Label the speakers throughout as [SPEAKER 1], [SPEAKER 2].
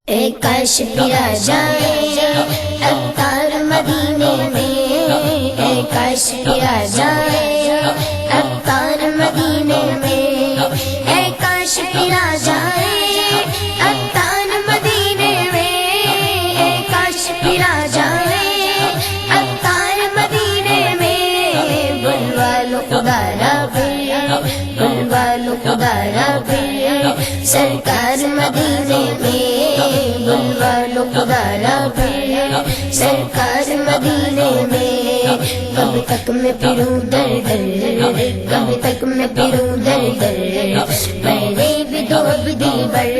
[SPEAKER 1] اے کاش پھرا جائے عطار مدینے میں، اے کاش پھرا جائے عطار مدینے میں، اے کاش پھرا جائے عطار مدینے میں، اے کاش پھرا جائے عطار مدینے میں، بلوا لو خدا را پھر، بلوا لو خدا را پھر سرکار مدینے میں، بلوا لو خدا را پھر سرکار مدینے میں، کب تک میں پھروں در در، کب تک میں پھروں در در، میں نے بھی دو اب دلبر،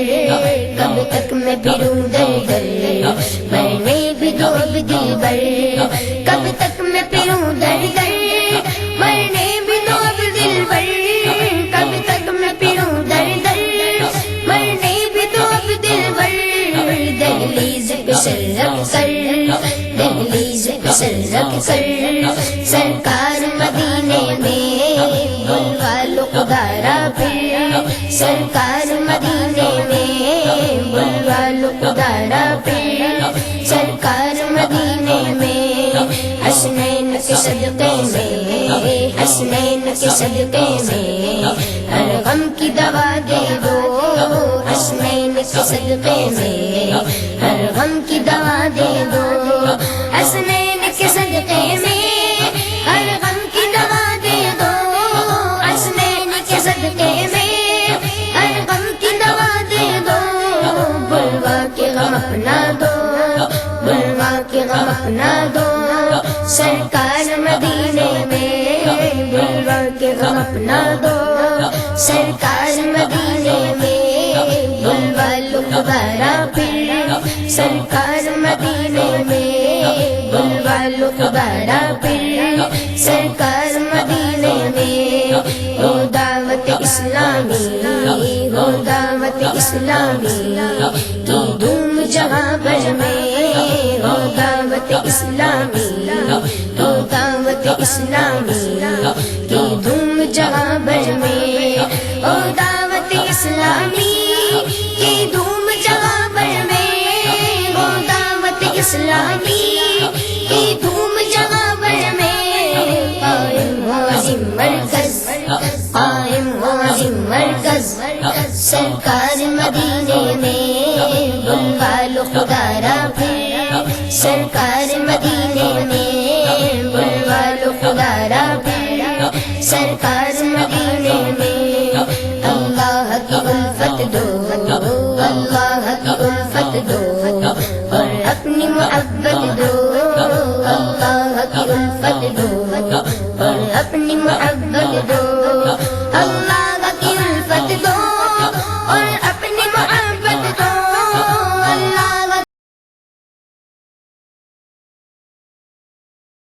[SPEAKER 1] کب تک میں پھروں در در، میں نے بھی دو اب دلبر، کب تک میں پھروں در در، میں نے بھی دو اب دلبر، کب تک میں پھروں در در، میں نے بھی دو اب دلبر، دہلیز پہ سر رکھ کر، دہلیز پہ سر رکھ کر سرکار مدینے میں، بلوا لو خدا را پھر سرکار مدینے میں، بلوا لو خدا را پھر سرکار مدینے میں، حسنین کے صدقے میں، حسنین کے صدقے میں ہر غم کی دوا دے دو، حسنین کے صدقے میں ہر غم کی دوا دے دو، حسنین کے صدقے میں ہر غم کی دوا دے دو، حسنین کے صدقے میں ہر غم کی دوا دے دو، بلوا کے غم اپنا دو، بلوا کے غم اپنا دو سرکار مدینے میں، بلوا کے غم اپنا دو سرکار مدینے میں، بلوا لو خدا را پھر سرکار مدینے میں، بلوا لو خدا را پھر سرکار مدینے میں، ہو دعوت اسلامی، ہو دعوت اسلامی کی دھوم جہاں بھر میں، ہو دعوت اسلامی، ہو دعوت اسلامی کی دھوم جہاں بھر میں، ہو دعوت اسلامی کی دھوم جہاں بھر میں، ہو دعوت اسلامی کی دھوم جہاں بھر میں، قائم ہو عظیم مرکز، قائم ہو عظیم مرکز سرکار مدینے میں، بلوا لو خدا را پھر سرکار مدینے میں، بلوا لو خدا را پھر سرکار مدینے میں، اللہ کی الفت دو، اللہ کی الفت دو اور اپنی محبت